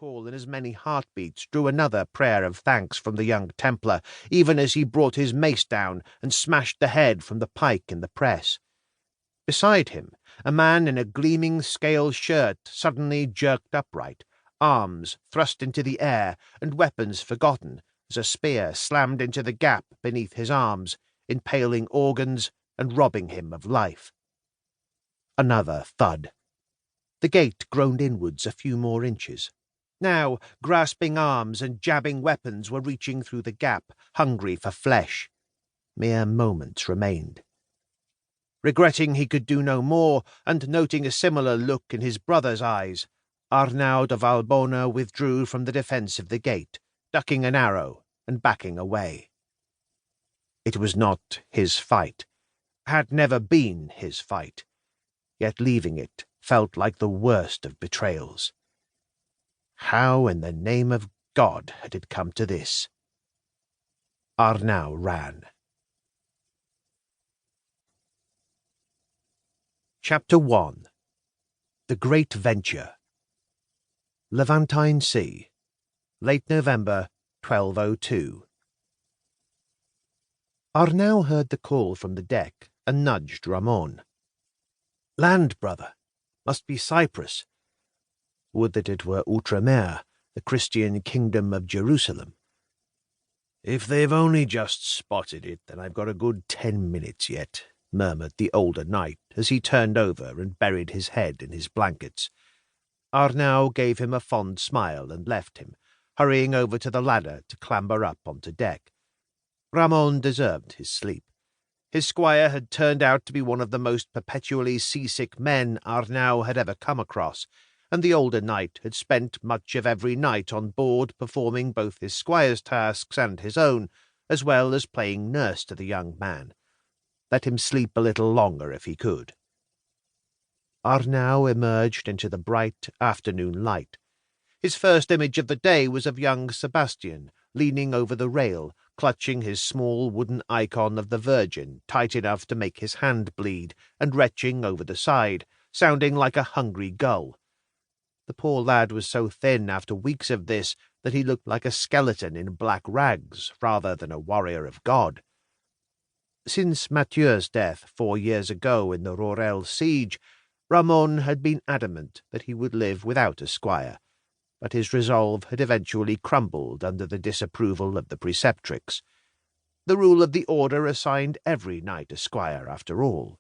call in as many heartbeats drew another prayer of thanks from the young Templar, even as he brought his mace down and smashed the head from the pike in the press. Beside him, a man in a gleaming scale shirt suddenly jerked upright, arms thrust into the air and weapons forgotten, as a spear slammed into the gap beneath his arms, impaling organs and robbing him of life. Another thud. The gate groaned inwards a few more inches. Now, grasping arms and jabbing weapons were reaching through the gap, hungry for flesh. Mere moments remained. Regretting he could do no more, and noting a similar look in his brother's eyes, Arnau de Vallbona withdrew from the defence of the gate, ducking an arrow and backing away. It was not his fight, had never been his fight, yet leaving it felt like the worst of betrayals. How in the name of God had it come to this? Arnau ran. Chapter 1. The Great Venture. Levantine Sea, late November 1202. Arnau heard the call from the deck and nudged Ramon. "Land, brother. Must be Cyprus. Would that it were Outremer, the Christian kingdom of Jerusalem." "If they've only just spotted it, then I've got a good 10 minutes yet," murmured the older knight as he turned over and buried his head in his blankets. Arnau gave him a fond smile and left him, hurrying over to the ladder to clamber up onto deck. Ramon deserved his sleep. His squire had turned out to be one of the most perpetually seasick men Arnau had ever come across, and the older knight had spent much of every night on board performing both his squire's tasks and his own, as well as playing nurse to the young man. Let him sleep a little longer if he could. Arnau emerged into the bright afternoon light. His first image of the day was of young Sebastian, leaning over the rail, clutching his small wooden icon of the Virgin tight enough to make his hand bleed, and retching over the side, sounding like a hungry gull. The poor lad was so thin after weeks of this that he looked like a skeleton in black rags rather than a warrior of God. Since Mathieu's death 4 years ago in the Rorel siege, Ramon had been adamant that he would live without a squire, but his resolve had eventually crumbled under the disapproval of the preceptrix. The rule of the order assigned every knight a squire, after all.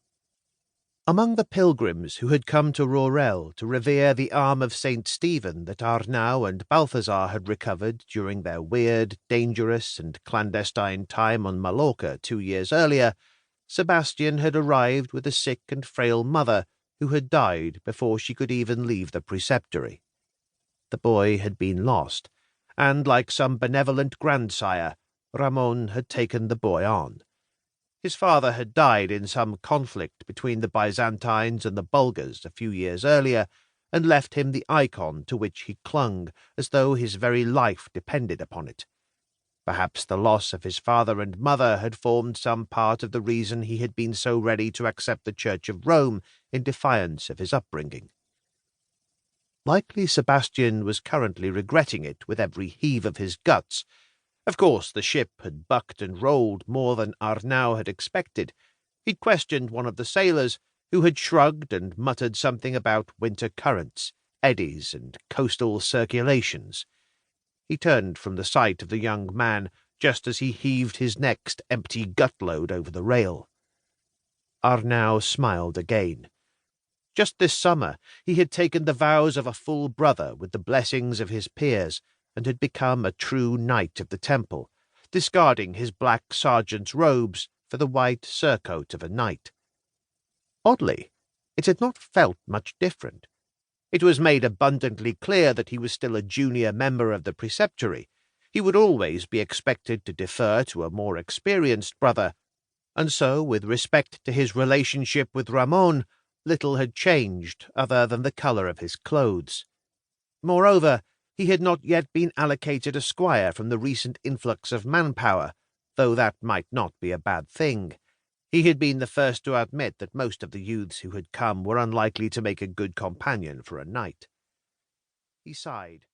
Among the pilgrims who had come to Rorel to revere the arm of St. Stephen that Arnau and Balthazar had recovered during their weird, dangerous, and clandestine time on Mallorca 2 years earlier, Sebastian had arrived with a sick and frail mother who had died before she could even leave the preceptory. The boy had been lost, and, like some benevolent grandsire, Ramon had taken the boy on. His father had died in some conflict between the Byzantines and the Bulgars a few years earlier, and left him the icon to which he clung, as though his very life depended upon it. Perhaps the loss of his father and mother had formed some part of the reason he had been so ready to accept the Church of Rome in defiance of his upbringing. Likely Sebastian was currently regretting it with every heave of his guts. Of course, the ship had bucked and rolled more than Arnau had expected. He'd questioned one of the sailors, who had shrugged and muttered something about winter currents, eddies, and coastal circulations. He turned from the sight of the young man just as he heaved his next empty gutload over the rail. Arnau smiled again. Just this summer he had taken the vows of a full brother with the blessings of his peers, and had become a true knight of the temple, discarding his black sergeant's robes for the white surcoat of a knight. Oddly, it had not felt much different. It was made abundantly clear that he was still a junior member of the preceptory. He would always be expected to defer to a more experienced brother, and so, with respect to his relationship with Ramon, little had changed other than the colour of his clothes. Moreover, he had not yet been allocated a squire from the recent influx of manpower, though that might not be a bad thing. He had been the first to admit that most of the youths who had come were unlikely to make a good companion for a knight. He sighed